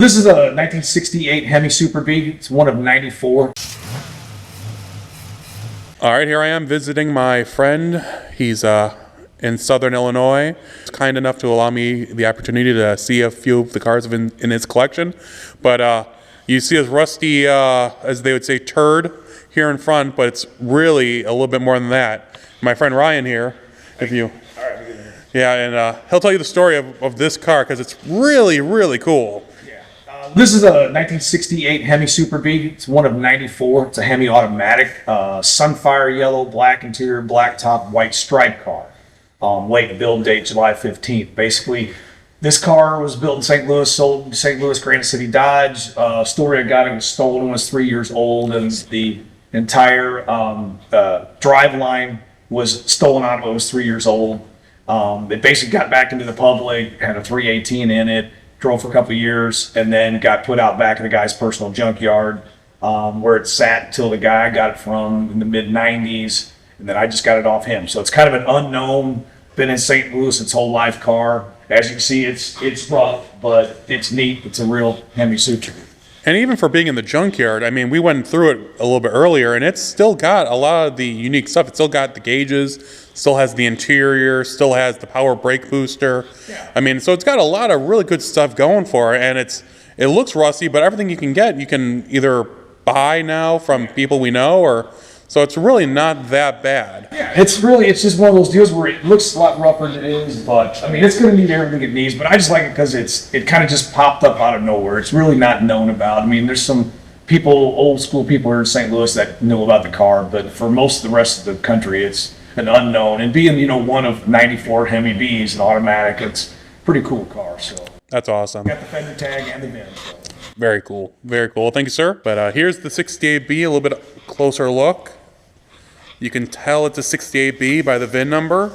This is a 1968 Hemi Superbee. It's one of 94. All right, here I am visiting my friend. He's in Southern Illinois. He's kind enough to allow me the opportunity to see a few of the cars in his collection. But you see his rusty, as they would say, turd here in front, but it's really a little bit more than that. My friend Ryan here, if you... All right, yeah, and he'll tell you the story of this car because it's really, really cool. This is a 1968 Hemi Superbee. It's one of 94. It's a Hemi automatic, sunfire yellow, black interior, black top, white stripe car. Late build date, July 15th. Basically, this car was built in St. Louis, sold in St. Louis, Granite City Dodge. Story I got it was stolen when it was 3 years old, and the entire drive line was stolen out of it when it was 3 years old. It basically got back into the public, had a 318 in it. Drove for a couple of years, and then got put out back in the guy's personal junkyard, where it sat until the guy I got it from in the mid 90s, and then I just got it off him. So it's kind of an unknown, been in St. Louis its whole life car. As you can see, it's rough, but it's neat. It's a real Hemi Superbee. And even for being in the junkyard, I mean, we went through it a little bit earlier, and it's still got a lot of the unique stuff. It still got the gauges, still has the interior, still has the power brake booster. Yeah. I mean, so it's got a lot of really good stuff going for it, and it looks rusty, but everything you can get, you can either buy now from people we know, or so it's really not that bad. Yeah, it's just one of those deals where it looks a lot rougher than it is, but I mean, it's going to need everything it needs. But I just like it because it kind of just popped up out of nowhere. It's really not known about. I mean, there's some people, old school people here in St. Louis that knew about the car, but for most of the rest of the country, it's an unknown. And being one of 94 Hemi Bs, an automatic, it's a pretty cool car. So That's awesome. got the fender tag and the VIN. So. Very cool. Very cool. Thank you, sir. But here's the 68B, a little bit closer look. You can tell it's a 68B by the VIN number.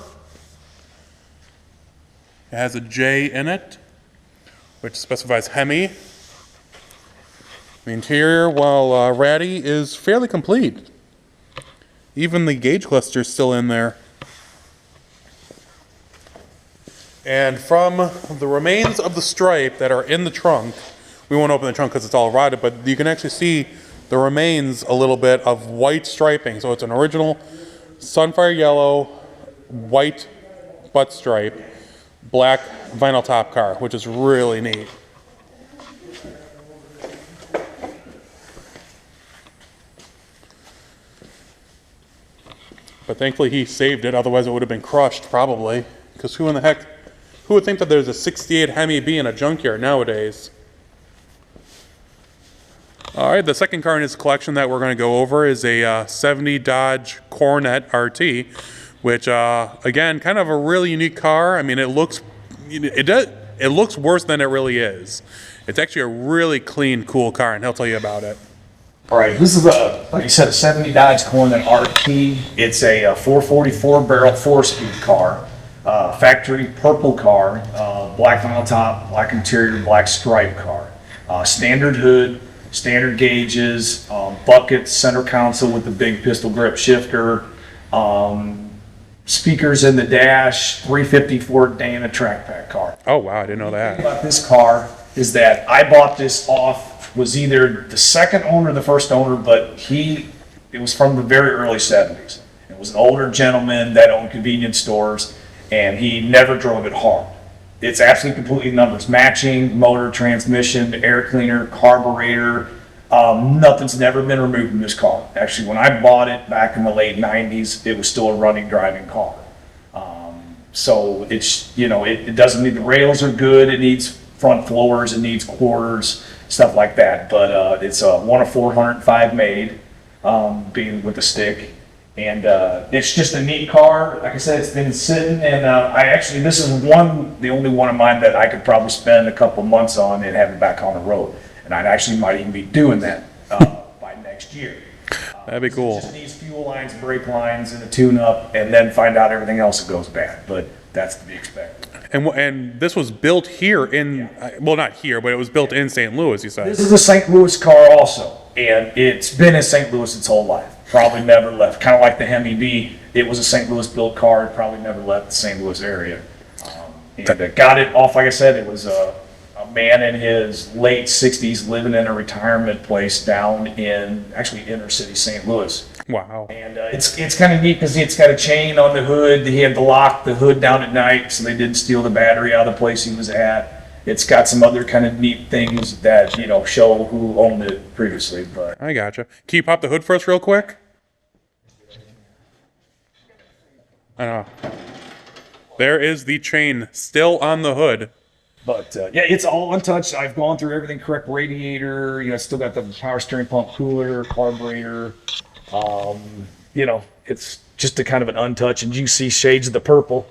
It has a J in it, which specifies Hemi. The interior, while ratty, is fairly complete. Even the gauge cluster is still in there. And from the remains of the stripe that are in the trunk, we won't open the trunk because it's all rotted, but you can actually see the remains a little bit of white striping. So it's an original sunfire yellow, white butt stripe, black vinyl top car, which is really neat. But thankfully he saved it, otherwise it would have been crushed probably. Because who would think that there's a 68 Hemi B in a junkyard nowadays? All right, the second car in his collection that we're going to go over is a 70 Dodge Coronet RT, which again, kind of a really unique car. I mean, it looks worse than it really is. It's actually a really clean, cool car, and he'll tell you about it. All right, this is like you said, a 70 Dodge Coronet RT. It's a 444 barrel 4-speed car, factory purple car, black vinyl top, black interior, black stripe car, standard hood. Standard gauges, buckets, center console with the big pistol grip shifter, speakers in the dash, 354 Dana track pack car. Oh wow, I didn't know that. The thing about this car is that I bought this off, was either the second owner or the first owner, but it was from the very early 70s. It was an older gentleman that owned convenience stores, and he never drove it hard. It's absolutely completely numbers matching, motor, transmission, air cleaner, carburetor. Nothing's never been removed from this car. Actually, when I bought it back in the late 90s, it was still a running, driving car. So it's, it doesn't need, the rails are good. It needs front floors. It needs quarters, stuff like that. But it's a 1 of 405 made, being with the stick. And it's just a neat car. Like I said, it's been sitting, and this is the only one of mine that I could probably spend a couple months on and have it back on the road. And I actually might even be doing that by next year. That'd be cool. It just needs fuel lines, brake lines, and a tune-up, and then find out everything else that goes bad. But that's to be expected. And this was built here in, well, not here, but it was built in St. Louis, you said. This is a St. Louis car also, and it's been in St. Louis its whole life. Probably never left. Kind of like the Hemi B, it was a St. Louis built car. It probably never left the St. Louis area. And got it off, like I said, it was a a man in his late 60s living in a retirement place down in actually inner city St. Louis. Wow. And it's kind of neat because it's got a chain on the hood. He had to lock the hood down at night so they didn't steal the battery out of the place he was at. It's got some other kind of neat things that, you know, show who owned it previously. But I gotcha. Can you pop the hood for us real quick? I know. There is the chain still on the hood. But yeah, it's all untouched. I've gone through everything correct. Radiator, you know, still got the power steering pump, cooler, carburetor. You know, it's just a kind of an untouched, and you see shades of the purple.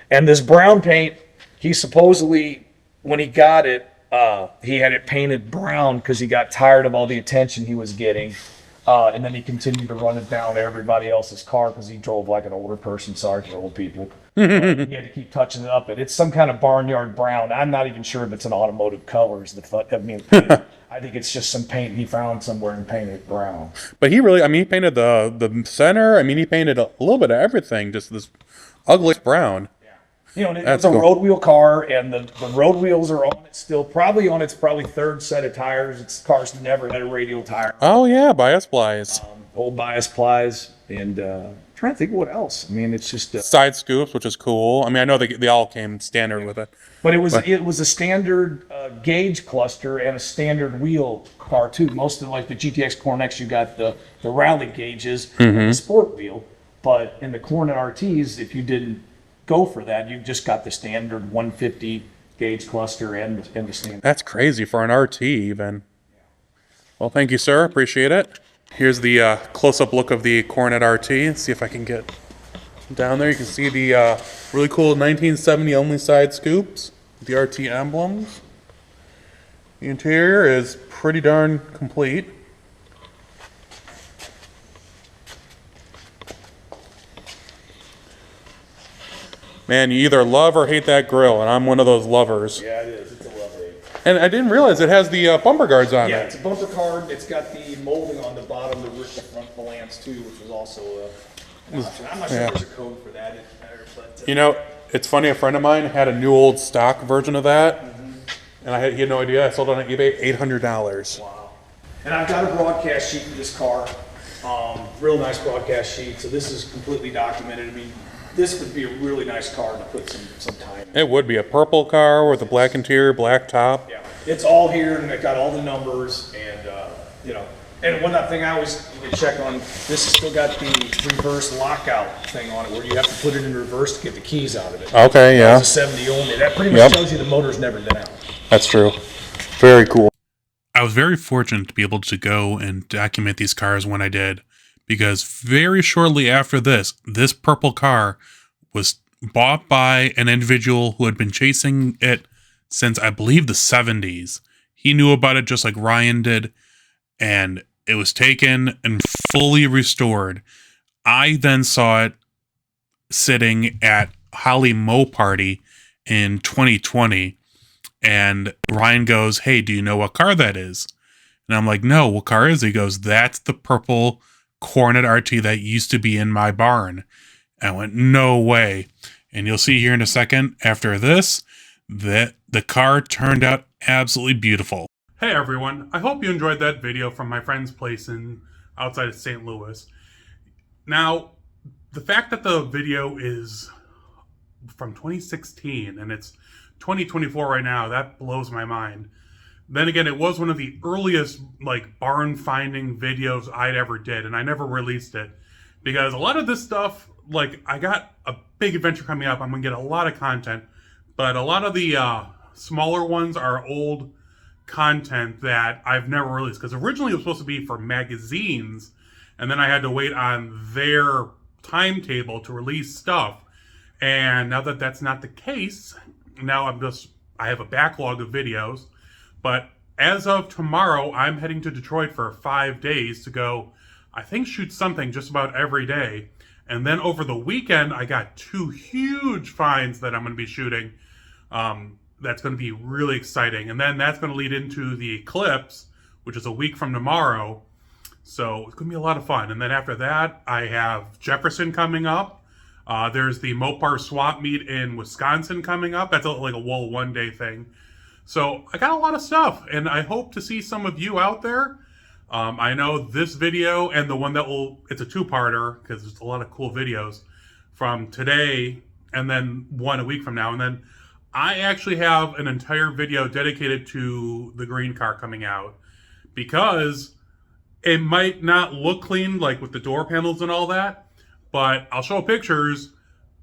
And this brown paint, he supposedly, when he got it, he had it painted brown because he got tired of all the attention he was getting. And then he continued to run it down everybody else's car because he drove like an older person. Sorry for old people. He had to keep touching it up. It's some kind of barnyard brown. I'm not even sure if it's an automotive color. I mean, I think it's just some paint he found somewhere and painted it brown. But he really, I mean, he painted the center. I mean, he painted a little bit of everything. Just this ugly brown. You know, it's a road wheel car, and the road wheels are on it still, probably on its third set of tires. Its car's never had a radial tire. Oh yeah, bias plies. Old bias plies, and trying to think of what else. I mean, it's just Side scoops, which is cool. I mean, I know they all came standard with it. But it was a standard gauge cluster and a standard wheel car too. Most of like the GTX Coronex, you got the rally gauges, and the sport wheel. But in the Coronet RTs, if you didn't go for that, you just got the standard 150 gauge cluster and the standard. That's crazy for an RT even. Well, thank you, sir. Appreciate it. Here's the close-up look of the Coronet RT. Let's see if I can get down there. You can see the really cool 1970 only side scoops, the RT emblems. The interior is pretty darn complete. Man, you either love or hate that grill, and I'm one of those lovers. Yeah, it is. It's a love-hate. And I didn't realize it has the bumper guards on Yeah, it. it's a bumper card. It's got the molding on the bottom to rip the front valance too, which was also an option. I'm not sure there's a code for that. But You know, it's funny, a friend of mine had a new old stock version of that, and he had no idea. I sold it on eBay, $800. wow. And I've got a broadcast sheet for this car. Real nice broadcast sheet. So this is completely documented. I mean, this would be a really nice car to put some time in. It would be a purple car with a black interior, black top. Yeah, it's all here, and it got all the numbers, and you know. And one other thing I always check on, this has still got the reverse lockout thing on it, where you have to put it in reverse to get the keys out of it. Okay, yeah. It's a 70 only. That pretty much tells you the motor's never been out. That's true. Very cool. I was very fortunate to be able to go and document these cars when I did, because very shortly after this purple car was bought by an individual who had been chasing it since, I believe, the 70s. He knew about it just like Ryan did, and it was taken and fully restored. I then saw it sitting at Holly Mo Party in 2020, and Ryan goes, "Hey, do you know what car that is?" And I'm like, "No, what car is it?" He goes, "That's the purple Coronet RT that used to be in my barn." And I went, "No way." And you'll see here in a second after this that the car turned out absolutely beautiful. Hey everyone, I hope you enjoyed that video from my friend's place outside of St. Louis. Now, the fact that the video is from 2016 and it's 2024 right now, that blows my mind. Then again, it was one of the earliest barn finding videos I'd ever did, and I never released it because a lot of this stuff, I got a big adventure coming up. I'm gonna get a lot of content, but a lot of the smaller ones are old content that I've never released, because originally it was supposed to be for magazines, and then I had to wait on their timetable to release stuff. And now that that's not the case, now I have a backlog of videos. But as of tomorrow, I'm heading to Detroit for 5 days to go, I think, shoot something just about every day. And then over the weekend, I got 2 huge finds that I'm going to be shooting. That's going to be really exciting. And then that's going to lead into the eclipse, which is a week from tomorrow. So it's going to be a lot of fun. And then after that, I have Jefferson coming up. There's the Mopar swap meet in Wisconsin coming up. That's like a whole one-day thing. So I got a lot of stuff, and I hope to see some of you out there. I know this video and the one that it's a two-parter because there's a lot of cool videos from today and then one a week from now. And then I actually have an entire video dedicated to the green car coming out because it might not look clean, like with the door panels and all that, but I'll show pictures.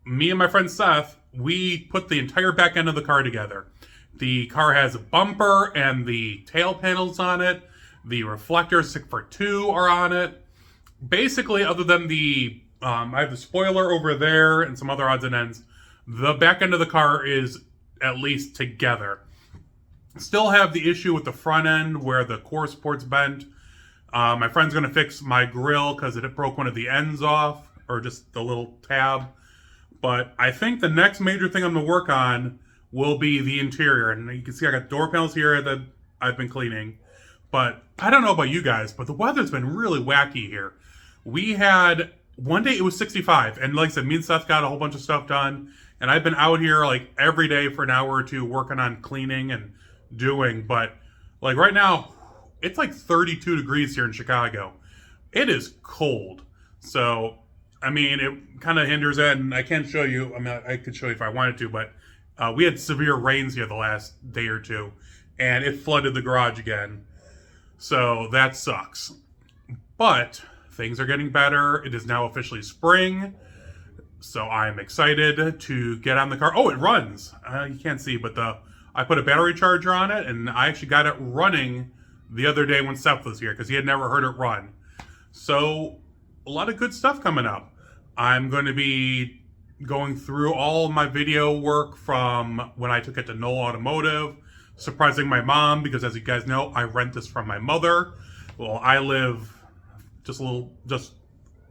Me and my friend Seth, we put the entire back end of the car together. The car has a bumper and the tail panels on it. The reflectors 6x2 are on it. Basically, other than the, I have the spoiler over there and some other odds and ends, the back end of the car is at least together. Still have the issue with the front end where the core support's bent. My friend's going to fix my grill because it broke one of the ends off, or just the little tab. But I think the next major thing I'm going to work on will be the interior. And you can see I got door panels here that I've been cleaning. But I don't know about you guys, but the weather's been really wacky here. We had, one day it was 65. And like I said, me and Seth got a whole bunch of stuff done. And I've been out here like every day for an hour or two working on cleaning and doing. But like right now, it's like 32 degrees here in Chicago. It is cold. So, I mean, it kind of hinders it. And I can't show you, I mean, I could show you if I wanted to, but we had severe rains here the last day or two. And it flooded the garage again. So that sucks. But things are getting better. It is now officially spring. So I'm excited to get on the car. Oh, it runs. You can't see, but I put a battery charger on it, and I actually got it running the other day when Seth was here because he had never heard it run. So a lot of good stuff coming up. I'm going to be going through all my video work from when I took it to Knoll Automotive, surprising my mom because, as you guys know, I rent this from my mother. Well, I live just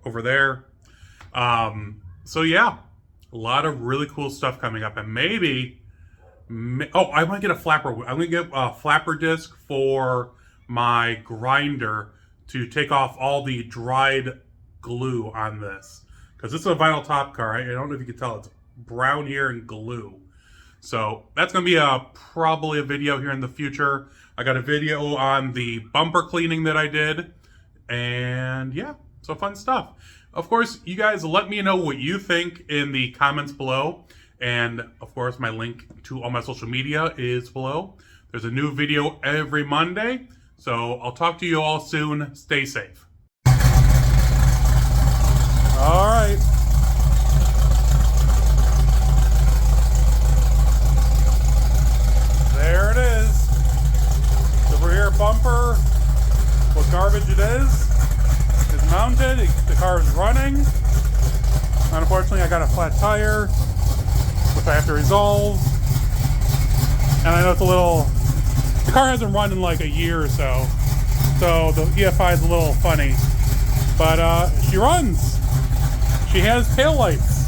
over there. So yeah, a lot of really cool stuff coming up, and maybe I want to get a flapper. I'm going to get a flapper disc for my grinder to take off all the dried glue on this because this is a vinyl top car. I don't know if you can tell, it's brown here and glue. So that's going to be probably a video here in the future. I got a video on the bumper cleaning that I did. And yeah, so fun stuff. Of course, you guys let me know what you think in the comments below. And of course, my link to all my social media is below. There's a new video every Monday. So I'll talk to you all soon. Stay safe. All right. There it is. The rear bumper, what garbage it is mounted. The car is running. Unfortunately, I got a flat tire, which I have to resolve. And I know it's the car hasn't run in like a year or so. So the EFI is a little funny. But she runs. She has taillights.